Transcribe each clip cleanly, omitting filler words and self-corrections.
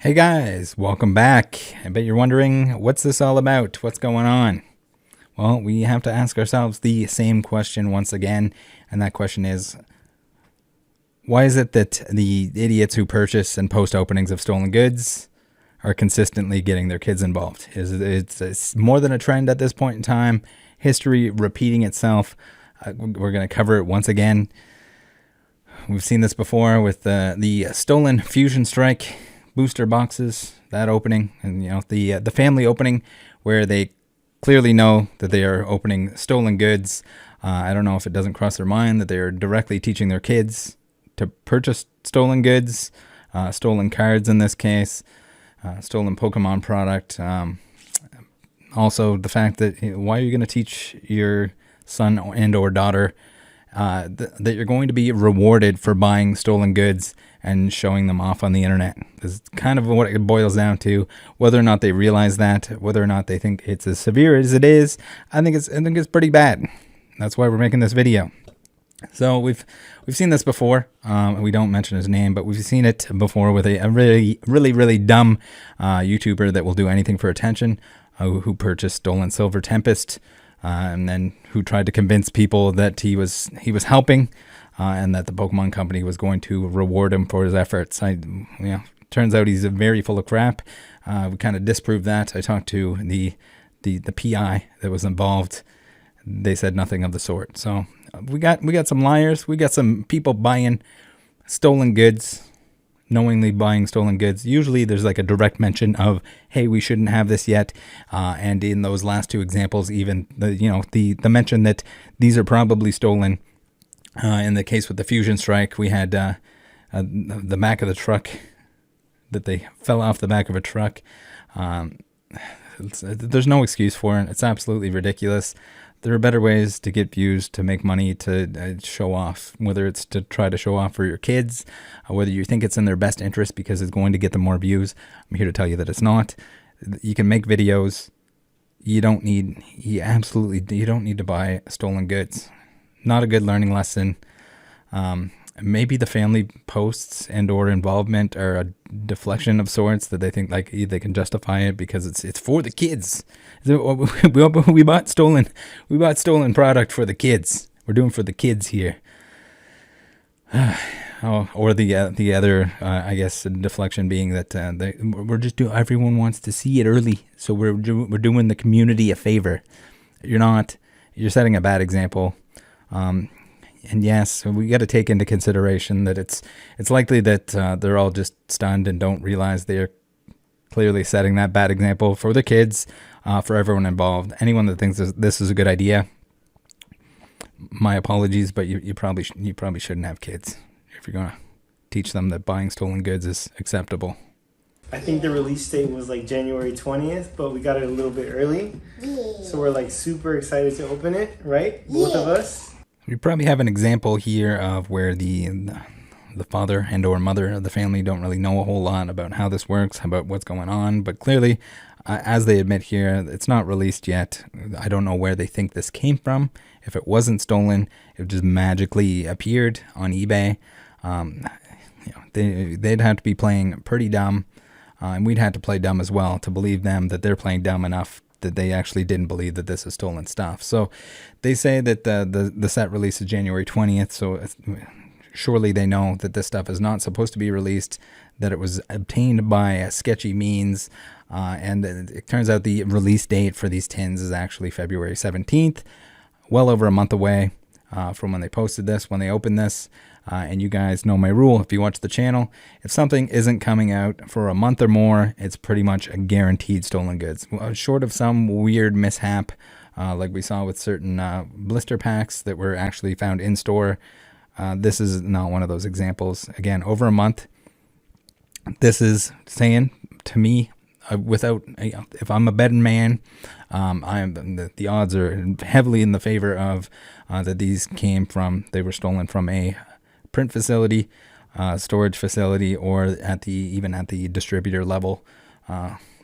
Hey guys, welcome back. I bet you're wondering, what's this all about? What's going on? Well, we have to ask ourselves the same question once again, and that question is, why is it that the idiots who purchase and post openings of stolen goods are consistently getting their kids involved? It's more than a trend at this point in time, history repeating itself. We're going to cover it once again. We've seen this before with the stolen Fusion Strike booster boxes, that opening, and the family opening where they clearly know that they are opening stolen goods. I don't know if it doesn't cross their mind that they are directly teaching their kids to purchase stolen goods, stolen cards in this case, stolen Pokemon product. Also, the fact that why are you going to teach your son and or daughter that you're going to be rewarded for buying stolen goods and showing them off on the internet? This is kind of what it boils down to. Whether or not they realize that, whether or not they think it's as severe as it is, I think it's pretty bad. That's why we're making this video. So we've seen this before. We don't mention his name, but we've seen it before with a really dumb YouTuber that will do anything for attention, who purchased stolen Silver Tempest, and then who tried to convince people that he was helping, and that the Pokemon company was going to reward him for his efforts. Turns out he's very full of crap. We kind of disproved that. I talked to the PI that was involved. They said nothing of the sort. So we got some liars. We got some people buying stolen goods, knowingly buying stolen goods. Usually there's like a direct mention of, hey, we shouldn't have this yet. And in those last two examples, even the mention that these are probably stolen. In the case with the Fusion Strike, we had the back of the truck, that they fell off the back of a truck. There's no excuse for it. It's absolutely ridiculous. There are better ways to get views, to make money, to show off, whether it's to try to show off for your kids, whether you think it's in their best interest because it's going to get them more views. I'm here to tell you that it's not. You can make videos. You don't need to buy stolen goods. Not a good learning lesson. Maybe the family posts and or involvement are a deflection of sorts, that they think like they can justify it because it's for the kids. We bought stolen product for the kids. We're doing for the kids here. Or the other I guess deflection being that we're just doing. Everyone wants to see it early, so we're doing the community a favor. You're not. You're setting a bad example. And yes, we got to take into consideration that it's likely that they're all just stunned and don't realize they're clearly setting that bad example for the kids, for everyone involved. Anyone that thinks this is a good idea, my apologies, but you probably shouldn't have kids if you're gonna teach them that buying stolen goods is acceptable. I think the release date was like January 20th, but we got it a little bit early. So we're like super excited to open it, right? Both of us. We probably have an example here of where the father and or mother of the family don't really know a whole lot about how this works, about what's going on. But clearly, as they admit here, it's not released yet. I don't know where they think this came from. If it wasn't stolen, it just magically appeared on eBay. They'd have to be playing pretty dumb, and we'd have to play dumb as well to believe them that they're playing dumb enough that they actually didn't believe that this is stolen stuff. So they say that the set release is January 20th, so surely they know that this stuff is not supposed to be released, that it was obtained by sketchy means, and it turns out the release date for these tins is actually February 17th, well over a month away from when they posted this, when they opened this. And you guys know my rule. If you watch the channel, if something isn't coming out for a month or more, it's pretty much a guaranteed stolen goods. Short of some weird mishap, like we saw with certain blister packs that were actually found in store, this is not one of those examples. Again, over a month. This is saying to me, if I'm a betting man, the odds are heavily in the favor of that these they were stolen from a print facility, storage facility, or even at the distributor level,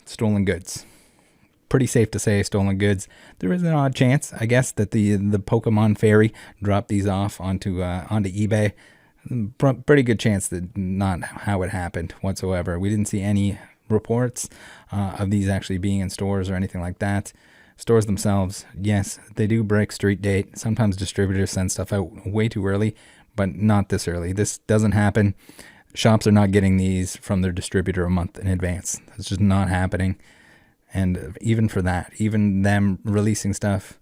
stolen goods. Pretty safe to say stolen goods. There is an odd chance, I guess, that the Pokemon Fairy dropped these off onto eBay. pretty good chance that not how it happened whatsoever. We didn't see any reports of these actually being in stores or anything like that. Stores themselves, yes, they do break street date. Sometimes distributors send stuff out way too early, but not this early. This doesn't happen. Shops are not getting these from their distributor a month in advance. It's just not happening. And even for that, even them releasing stuff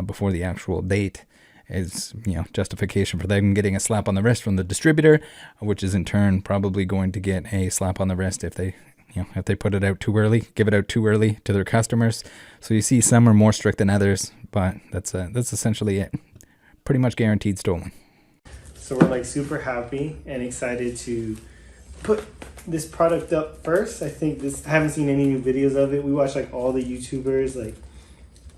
before the actual date is, justification for them getting a slap on the wrist from the distributor, which is in turn probably going to get a slap on the wrist if they put it out too early, give it out too early to their customers. So you see some are more strict than others, but that's essentially it. Pretty much guaranteed stolen. So we're like super happy and excited to put this product up first. I haven't seen any new videos of it. We watch like all the YouTubers, like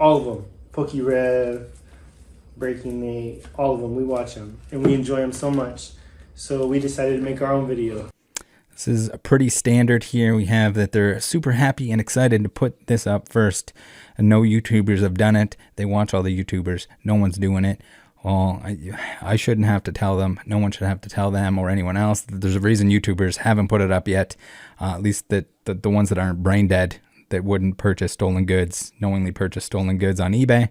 all of them, PokeRev, Breaking Nate, all of them. We watch them and we enjoy them so much. So we decided to make our own video. This is a pretty standard here. We have that they're super happy and excited to put this up first. And no YouTubers have done it. They watch all the YouTubers. No one's doing it. Well, I shouldn't have to tell them. No one should have to tell them or anyone else. There's a reason YouTubers haven't put it up yet. At least the ones that aren't brain dead, that wouldn't purchase stolen goods, knowingly purchase stolen goods on eBay.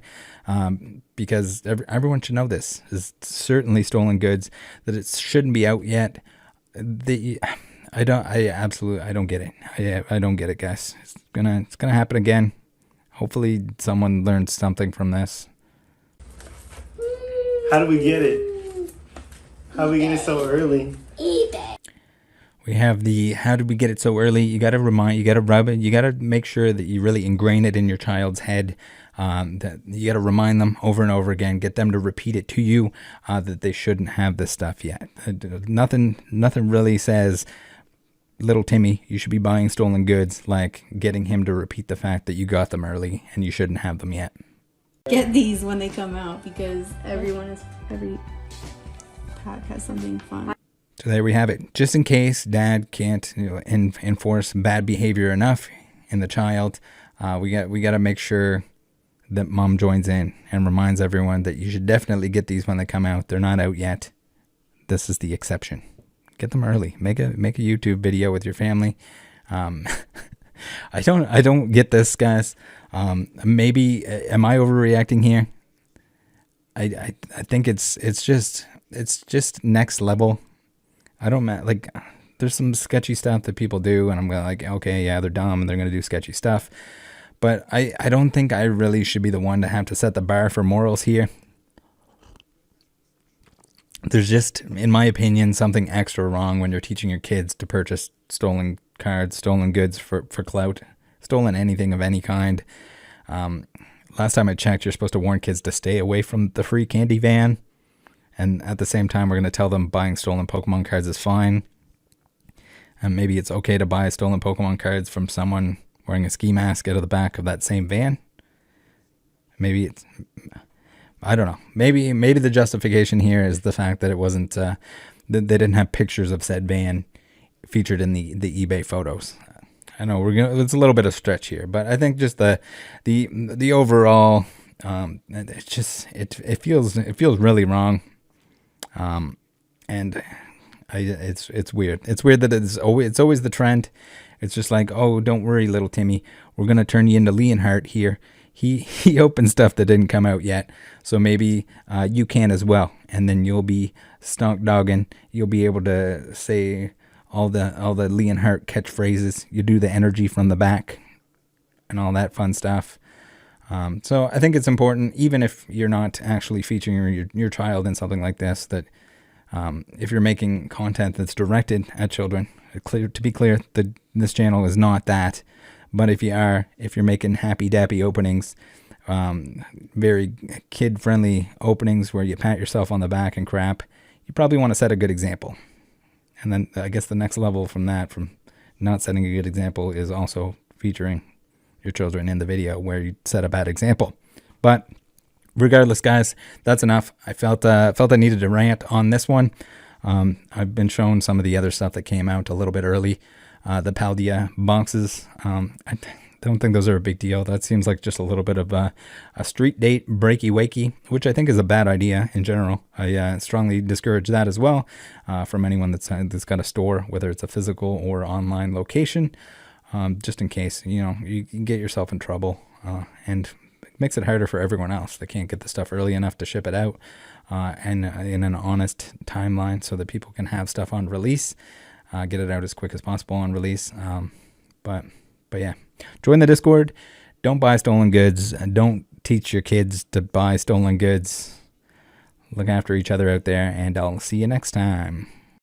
Because everyone should know this is certainly stolen goods, that it shouldn't be out yet. I don't get it. I don't get it, guys. It's gonna happen again. Hopefully someone learns something from this. How do we get it? How do we get it so early? eBay. We have the how did we get it so early? You gotta rub it. You gotta make sure that you really ingrain it in your child's head. That you gotta remind them over and over again, get them to repeat it to you, that they shouldn't have this stuff yet. Nothing really says, little Timmy, you should be buying stolen goods, like getting him to repeat the fact that you got them early and you shouldn't have them yet. Get these when they come out because every pack has something fun. So there we have it. Just in case dad can't enforce bad behavior enough in the child, we got to make sure that mom joins in and reminds everyone that you should definitely get these when they come out. They're not out yet. This is the exception. Get them early. Make a YouTube video with your family. I don't get this, guys. Maybe am I overreacting here? I think it's just next level. I don't like. There's some sketchy stuff that people do, and I'm like, okay, yeah, they're dumb and they're gonna do sketchy stuff. But I don't think I really should be the one to have to set the bar for morals here. There's just, in my opinion, something extra wrong when you're teaching your kids to purchase stolen cards, stolen goods for clout, stolen anything of any kind. Last time I checked, you're supposed to warn kids to stay away from the free candy van. And at the same time, we're going to tell them buying stolen Pokemon cards is fine. And maybe it's okay to buy stolen Pokemon cards from someone wearing a ski mask out of the back of that same van. Maybe it's... I don't know. Maybe the justification here is the fact that it wasn't, they didn't have pictures of said van featured in the eBay photos. I know it's a little bit of stretch here, but I think just the overall, it feels really wrong. And it's weird. It's weird that it's always the trend. It's just like, oh, don't worry, little Timmy, we're gonna turn you into Leonhardt here. He opened stuff that didn't come out yet, so maybe you can as well, and then you'll be stonk dogging. You'll be able to say all the Leonhardt catchphrases. You do the energy from the back, and all that fun stuff. So I think it's important, even if you're not actually featuring your child in something like this, that if you're making content that's directed at children, to be clear, this channel is not that. But if you're making happy dappy openings, very kid-friendly openings where you pat yourself on the back and crap, you probably want to set a good example. And then I guess the next level from that, from not setting a good example, is also featuring your children in the video where you set a bad example. But regardless, guys, that's enough. I felt I needed to rant on this one. I've been shown some of the other stuff that came out a little bit early. The Paldea boxes, don't think those are a big deal. That seems like just a little bit of a street date breaky wakey, which I think is a bad idea in general. I strongly discourage that as well from anyone that's got a store, whether it's a physical or online location, just in case, you know, you can get yourself in trouble, and it makes it harder for everyone else. They can't get the stuff early enough to ship it out and in an honest timeline so that people can have stuff on release, get it out as quick as possible on release. But yeah, join the Discord. Don't buy stolen goods. Don't teach your kids to buy stolen goods. Look after each other out there, and I'll see you next time.